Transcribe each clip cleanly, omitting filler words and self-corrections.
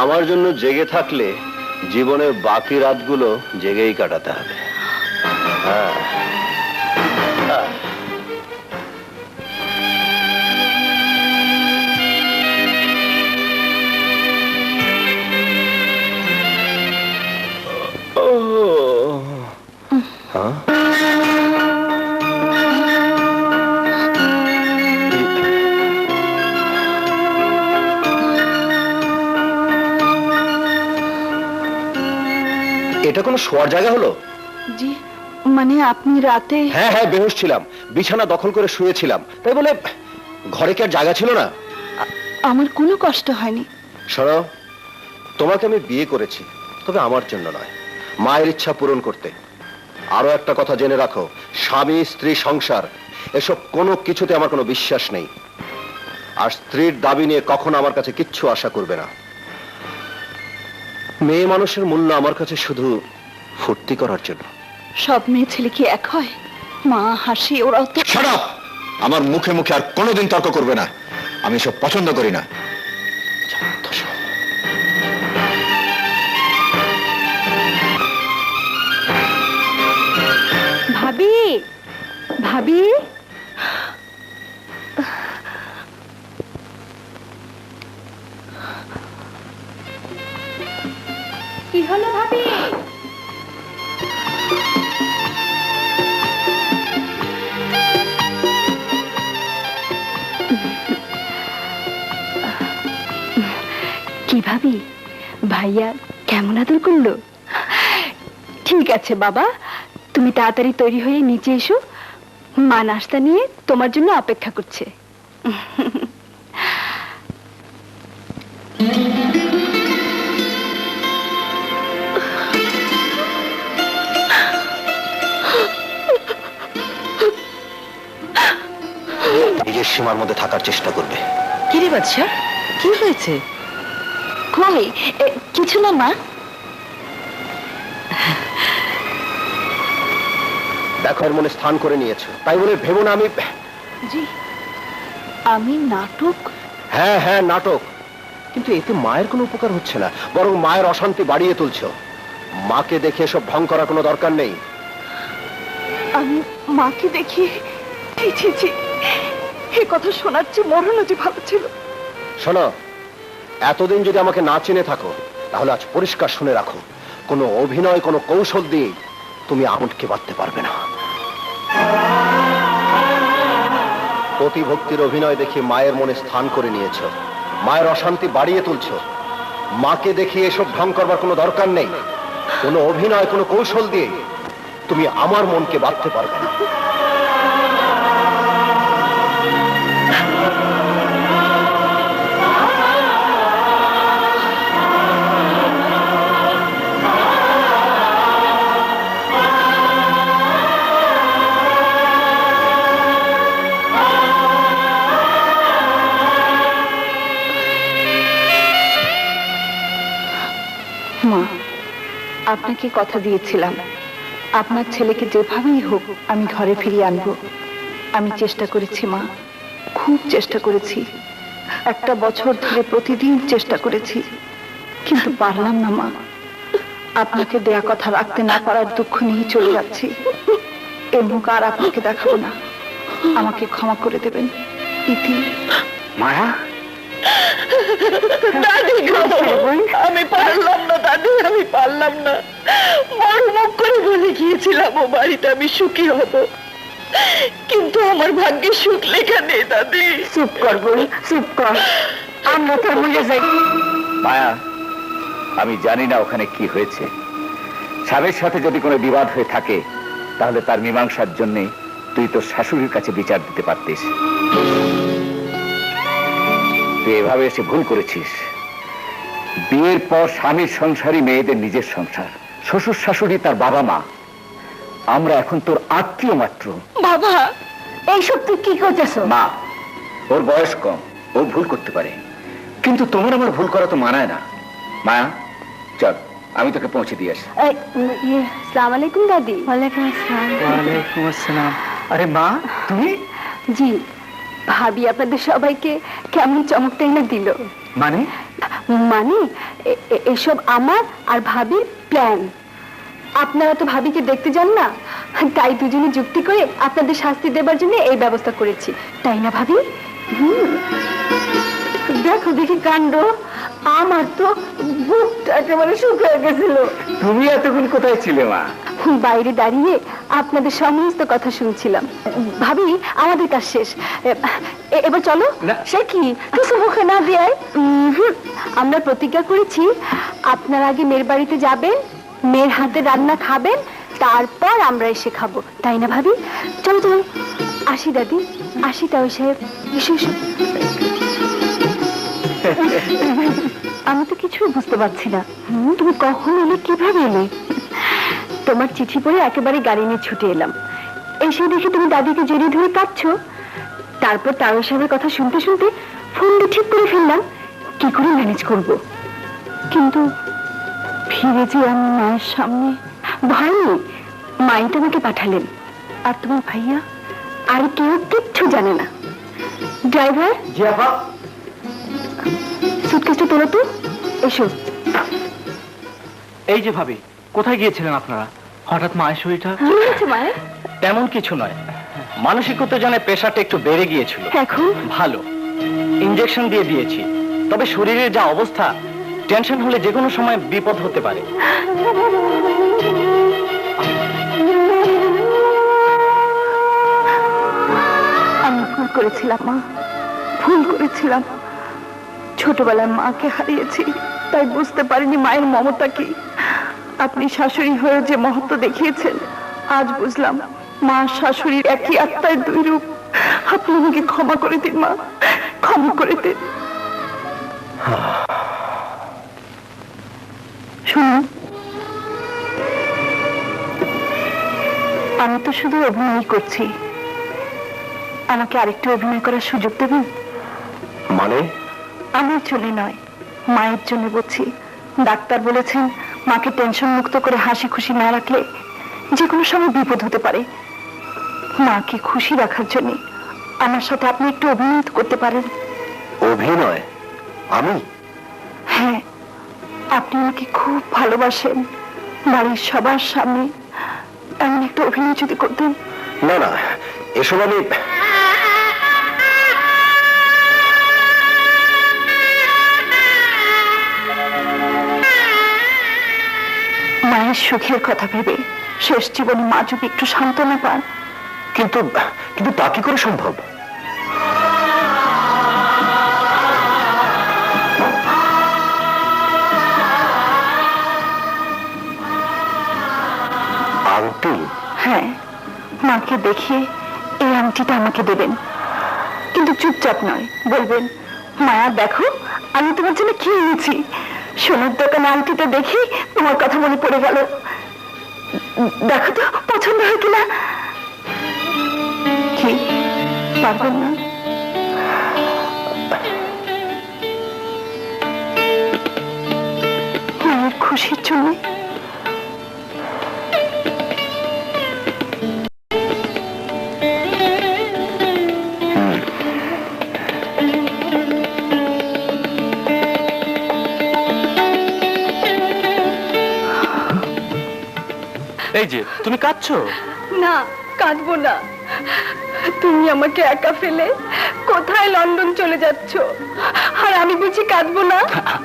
আমার জন্য জেগে থাকলে জীবনের বাকি রাতগুলো জেগেই কাটাতে হবে। হ্যাঁ, এটা কোনো শোয়ার জায়গা হলো? জি, মানে আপনি রাতে? হ্যাঁ হ্যাঁ, বেহুশ ছিলাম, বিছানা দখল করে শুয়েছিলাম, তাই বলে ঘরে কি আর জায়গা ছিল না? আমার কোনো কষ্ট হয়নি। শোনো, তোমাকে আমি বিয়ে করেছি, তবে আমার জন্য নয়, মায়ের ইচ্ছা পূরণ করতে। আরো একটা কথা জেনে রাখো, স্বামী স্ত্রী সংসার এসব কোনো কিছুতে আমার কোনো বিশ্বাস নেই। আর স্ত্রীর দাবি নিয়ে কখনো আমার কাছে কিচ্ছু আশা করবে না। মেয়ে মানুষের মূল্য আমার কাছে শুধু ফুর্তি করার জন্য। সব মেয়ে ছেলে কি এক হয়? মা, হাসি, ওরাও তো। Shut up! আমার মুখে মুখে আর কোনোদিন তর্ক করবে না, আমি সব পছন্দ করি না। ভাবি, ভাবি, কি হলো ভাবি? কি ভাবি, ভাইয়া কেমন আদর করলো? ঠিক আছে বাবা, তুমি তাড়াতাড়ি তৈরি হয়ে নিচে এসো, মা নাস্তা নিয়ে তোমার জন্য অপেক্ষা করছে। নিজের সীমার মধ্যে থাকার চেষ্টা করবে। কি রে বাচ্চা, কি হয়েছে? কই, কিছু না মা। দেখো, এর মনে স্থান করে নিয়েছো, তাই বলে ভেবো না আমি। জি, আমি নাটক? হ্যাঁ হ্যাঁ, নাটক, কিন্তু এতে মায়ের কোনো উপকার হচ্ছে না, বরং মায়ের অশান্তি বাড়িয়ে তুলছো। মাকে দেখে এসব ঢং করার কোনো দরকার নেই। আমি মাকে দেখি? ছি ছি ছি, এ কথা শোনার চেয়ে মরণও যে ভালো ছিল। শোনো, এতদিন যদি আমাকে না চিনে থাকো, তাহলে আজ পরিষ্কার শুনে রাখো, কোনো অভিনয়, কোনো কৌশল দিয়ে তুমি আমটকে বাঁধতে পারবে না। প্রতিভক্তির অভিনয় দেখে মায়ের মনে স্থান করে নিয়েছো, মায়ের অশান্তি বাড়িয়ে তুলছো। মাকে দেখে এসব ঢং করবার কোনো দরকার নেই। কোনো অভিনয়, কোনো কৌশল দিয়ে তুমি আমার মনকে বাঁধতে পারবে না। মা, আপনাকে কথা দিয়েছিলাম, আপনার ছেলেকে যেভাবেই হোক আমি ঘরে ফিরিয়ে আনবো। আমি চেষ্টা করেছি মা, খুব চেষ্টা করেছি। একটা বছর ধরে প্রতিদিন চেষ্টা করেছি, কিন্তু পারলাম না মা। আপনাকে দেয়া কথা রাখতে না পারার দুঃখ নিয়ে চলে যাচ্ছি। এর মুখ আর আপনাকে দেখাবো না, আমাকে ক্ষমা করে দেবেন। ইতি। মায়া, আমি পারলাম না দাদি, আমি পারলাম না। বড় মুখ করে বলে গিয়েছিলাম ও বাড়িতে আমি সুখী হব, কিন্তু আমার ভাগ্যে সুখ লেখা নেই দাদি। চুপ কর বোন, চুপ কর, আমরা তো মরে যাই। মায়া, আমি জানি না ওখানে কি হয়েছে। স্বামীর সাথে যদি কোনো বিবাদ হয়ে থাকে, তাহলে তার মীমাংসার জন্য তুই তোর শাশুড়ির কাছে বিচার দিতে পারতিস। তুই এভাবে এসে ভুল করেছিস। বিয়ের পর স্বামীর সংসারই মেয়েদের নিজের সংসার। শ্বশুর শাশুড়ি তার বাবা মা, আমরা এখন তোর আত্মীয় মাত্র। বাবা, এইসব তুই কি করতেছ? মা, ওর বয়স কম, ও ভুল করতে পারে, কিন্তু তোমার আমার ভুল করা তো মানায় না। মায়া, চল আমি তোকে পৌঁছে দিয়ে আসি। আসসালামু আলাইকুম দাদি। ওয়ালাইকুম আসসালাম। ওয়ালাইকুম আসসালাম। আরে মা, তুমি? জি, ভাবি আপনাদের সবাইকে কেমন চমকটাই না দিল। মানে? মানে এসব আমার আর ভাবির প্ল্যান। আপনারা তো ভাবিকে দেখতে যান না, তাই দুজনে যুক্তি করে আপনাদের শাস্তি দেবার জন্য এই ব্যবস্থা করেছি, তাই না ভাবি? দেখো দেখি কাণ্ড, আমার তো বুকটা একেবারে শুকিয়ে গেছিল। তুমি এতক্ষণ কোথায় ছিলে মা? বাইরে দাঁড়িয়ে আপনাদের সমস্ত কথা শুনছিলাম। ভাবি আমাদের কাজ শেষ, এবার চলো। সে কি কিছু মুখে না দিয়ে আমরা প্রতিজ্ঞা করেছি আপনার আগে মেয়ের বাড়িতে যাবেন, মেয়ের হাতে রান্না খাবেন, তারপর আমরা এসে খাবো, তাই না ভাবি? চলো চলো, আসি দাদি, আসি তাও সাহেব, এসো এসো। আমি তো কিছু বুঝতে পারছি না, তুমি কখন এলে, কিভাবে এলে? তোমার চিঠি পড়ে একেবারে গাড়ি নিয়ে ছুটে এলাম, এসে দেখি তুমি দাদিকে জড়িয়ে ধরে কাঁদছো। তারপর তারও সাহেবের কথা শুনতে শুনতে ফোনটা ঠিক করে ফেললাম কি করে ম্যানেজ করব। কিন্তু ফিরে যে আমি মায়ের সামনে, ভয় নেই, মাই তোমাকে পাঠালেন, আর তোমার ভাইয়া আর কেউ কিচ্ছু জানে না। ড্রাইভার, সুটকেসটা তোলো তো, এসো। এই যে ভাবি, কোথায় গিয়েছিলেন আপনারা? হঠাৎ মায়ের শরীরটা? কি হয়েছে মায়ের? তেমন কিছু নয়, মানসিক উত্তেজনায় প্রেশারটা একটু বেড়ে গিয়েছিল। এখন ভালো, ইনজেকশন দিয়ে দিয়েছি, তবে শরীরের যা অবস্থা, টেনশন হলে যে কোনো সময় বিপদ হতে পারে। আমি ভুল করেছিলাম মা, ভুল করেছিলাম। ছোটবেলায় মাকে হারিয়েছি, তাই বুঝতে পারিনি মায়ের মমতা কি। আপনি শাশুড়ি হয়ে যে মহত্ব দেখিয়েছেন, আজ বুঝলাম মা শাশুড়ির একই আত্মায় দুই রূপ। আপনি আমাকে ক্ষমা করে দিন মা, ক্ষমা করে দিন। শুনুন, আমি তো শুধু অভিনয় করছি, আমাকে আরেকটু অভিনয় করার সুযোগ দেবেন? মানে? আমার জন্য নয়, মায়ের জন্য বলছি। ডাক্তার বলেছেন মাকে টেনশন মুক্ত করে হাসি খুশি না রাখলে যে কোনো সময় বিপদ হতে পারে। মাকে খুশি রাখার জন্য আমার সাথে আপনি একটু অভিনয় করতে পারেন। অভিনয়? আমি? হ্যাঁ, আপনি আমাকে খুব ভালোবাসেন, বাড়ির সবার সামনে এমন একটা অভিনয় যদি করতেন। না না, এসব আমি... মায়ের সুখের কথা ভেবে শেষ জীবনে মা যদি একটু সান্ত্বনা পান। কিন্তু কিন্তু তা কি করে সম্ভব? আংটি? হ্যাঁ, মাকে দেখিয়ে এই আংটিটা আমাকে দেবেন, কিন্তু চুপচাপ নয়, বলবেন মায়া দেখো আমি তোমার জন্য কি এনেছি। সোনার দোকানে আংটিটা দেখি তোমার কথা মনে পড়ে গেল, দেখো তো পছন্দ হয় কিনা। কি পারবেন না? মায়ের খুশির জন্য এই যে তুমি কাঁদছো? না, কাঁদবো না। তুমি আমাকে একা ফেলে কোথায় লন্ডন চলে যাচ্ছ, আর আমি বুঝি কাঁদবো না?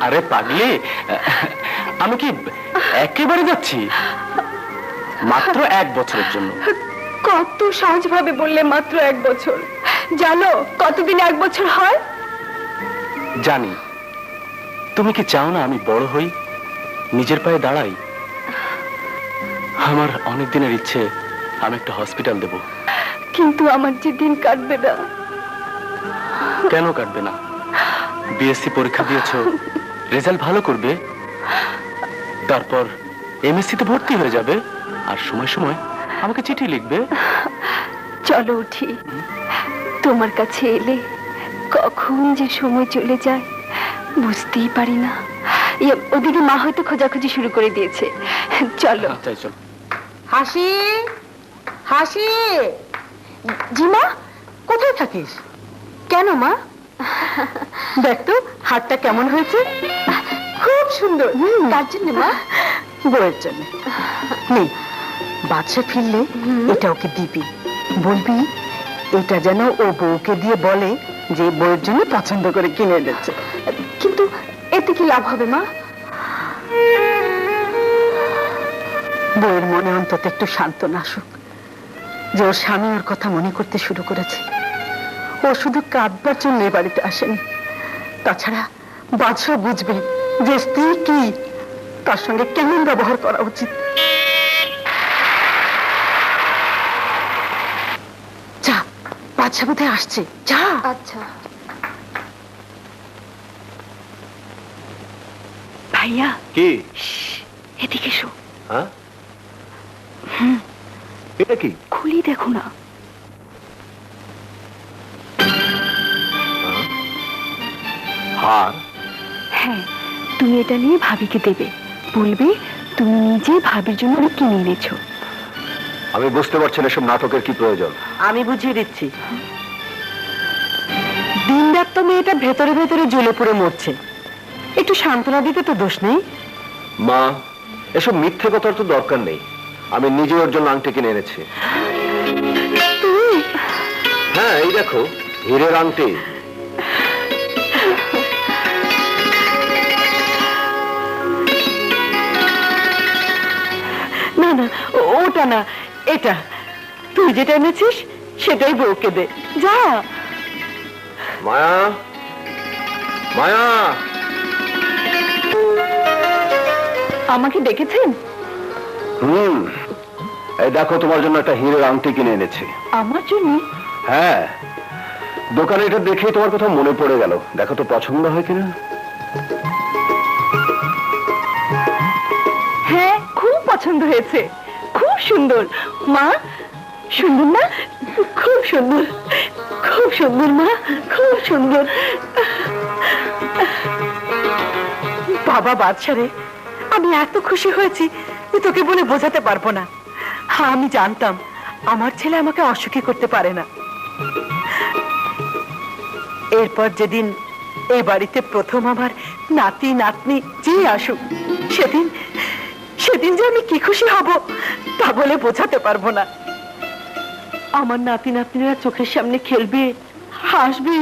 আরে পাগলি, আমি কি একেবারে যাচ্ছি? মাত্র 1 বছরের জন্য। কত সহজ ভাবে বললে মাত্র 1 বছর। জানো কতদিন 1 বছর হয়? জানি। তুমি কি চাও না আমি বড় হই, নিজের পায়ে দাঁড়াই? আমার অনেক দিনের ইচ্ছে আমি একটা হসপিটাল দেব। কিন্তু আমার যে দিন কাটবে না। কেন কাটবে না? বিএসসি পরীক্ষা দিয়েছো, রেজাল্ট ভালো করবে, তারপর এমএসসি তে ভর্তি হয়ে যাবে, আর সময় সময় আমাকে চিঠি লিখবে। চলো উঠি, তোমার কাছে এলে কখন যে সময় চলে যায় বুঝতেই পারি না। ওদিকে মা হয়তো খোঁজাখুঁজি শুরু করে দিয়েছে, চলো। তাই চল। হাসি, হাসি, জি মা? কোথায় থাকিস? কেন মা? দেখ তো হাতটা কেমন হয়েছে। খুব সুন্দর। তার জন্য মা বউয়ের জন্য নেই, বাদশা ফিরলে এটা ওকে দিবি, বলবি এটা যেন ও বউকে দিয়ে বলে যে বউয়ের জন্য পছন্দ করে কিনে এনেছে। কিন্তু এতে কি লাভ হবে মা? বউয়ের মনে অন্তত একটু সান্ত্বনা আসুক যে ওর স্বামী ওর কথা মনে করতে শুরু করেছে। ও শুধু কাঁদবার জন্য এ বাড়িতে আসেনি, তাছাড়া বাদশা বুঝবে যে স্ত্রী কি, তার সঙ্গে কেমন ব্যবহার করা উচিত। যা, বাদশা বোধহয় আসছে, যা। আচ্ছা ভাইয়া কি? এদিকে এসো, হ্যাঁ, এটা কি? খুলি দেখো না। হার? হ্যাঁ, তুমি এটা নিয়ে ভাবিকে দেবে, বলবে তুমি নিজে ভাবির জন্য কিনে এনেছো। আমি বুঝতে পারছি না এসব নাটকের কি প্রয়োজন। আমি বুঝিয়ে দিচ্ছি। দিন রাত তো মেয়েটা ভেতরে ভেতরে জ্বলে পুড়ে মরছে, একটু সান্ত্বনা দিতে তো দোষ নেই। মা, এসব মিথ্যে কথার তো দরকার নেই। আমি নিজে ওর জন্য আংটি কিনে এনেছি। হ্যাঁ, এই দেখো, হীরের আংটি। না না, ওটা না, এটা। তুই যেটা এনেছিস সেটাই বউকে দে, যা। মায়া, মায়া। আমাকে ডেকেছেন? এই দেখো, তোমার জন্য একটা হীরের আংটি কিনে এনেছি। আমার জন্য? হ্যাঁ, দোকানে এটা দেখেই তোমার কথা মনে পড়ে গেল। দেখো তো পছন্দ হয় কিনা। হ্যাঁ, খুব পছন্দ হয়েছে, খুব সুন্দর। মা, সুন্দর না? খুব সুন্দর, খুব সুন্দর মা, খুব সুন্দর। বাবা বাদশা রে, আমি এত খুশি হয়েছি যে তোকে বলে বোঝাতে পারবো না। হ্যাঁ, আমি জানতাম আমার ছেলে আমাকে অসুখী করতে পারে না। এরপর যেদিন এই বাড়িতে প্রথম আমার নাতি নাতনি যে আসুক, সেদিন সেদিন যে আমি কি খুশি হব তা বলে বোঝাতে পারবো না। আমার নাতি নাতনিরা চোখের সামনে খেলবে, হাসবে,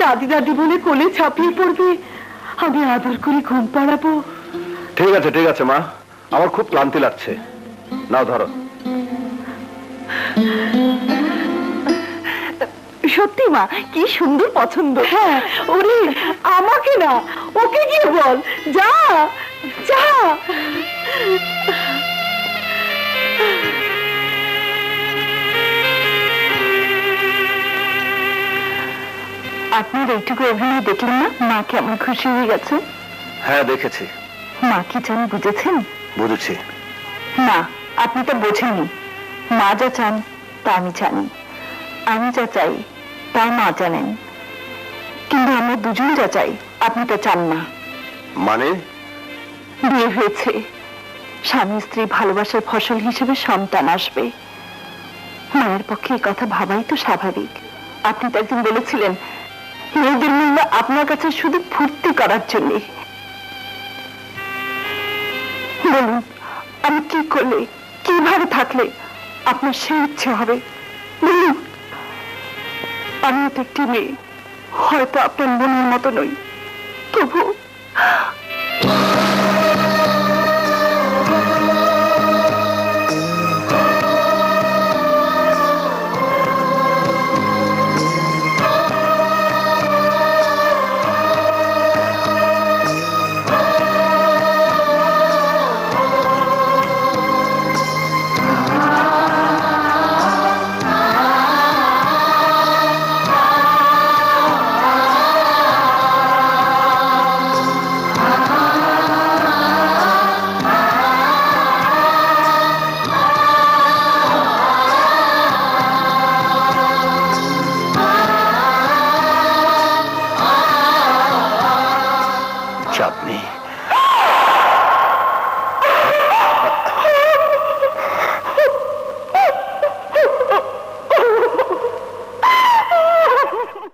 দাদি দাদি বলে কোলে ছাপিয়ে পড়বে, আমি আদর করে ঘুম পাড়াবো। ঠিক আছে, ঠিক আছে মা, আমার খুব ক্লান্তি লাগছে। নাও ধরো। সত্যি মা, কি সুন্দর পছন্দ। হ্যাঁ, ওরে আমাকে না, ওকে গিয়ে বল, যা যা। আপনার এইটুকু অভিনয় দেখলেন না, মা কেমন খুশি হয়ে গেছে? হ্যাঁ, দেখেছি। মা কি চান বুঝেছেন? বুঝেছি। না, আপনি তো বোঝেননি। মা যা চান তা আমি জানি, আমি যা চাই তা মা জানেন, কিন্তু আমরা দুজন যা চাই আপনি তা চান না। মানে? বিয়ে হয়েছে, স্বামী স্ত্রী ভালোবাসার ফসল হিসেবে সন্তান আসবে। মায়ের পক্ষে এই কথা ভাবাই তো স্বাভাবিক। আপনি তো একদিন বলেছিলেন মেয়েদের মূল্য আপনার কাছে শুধু ফুর্তি করার জন্য। বলুন, আমি কি করলে, কিভাবে থাকলে আপনার সেই ইচ্ছে হবে বলুন? আমি তো একটি মেয়ে, হয়তো আপনার মনের মতো নই, তবু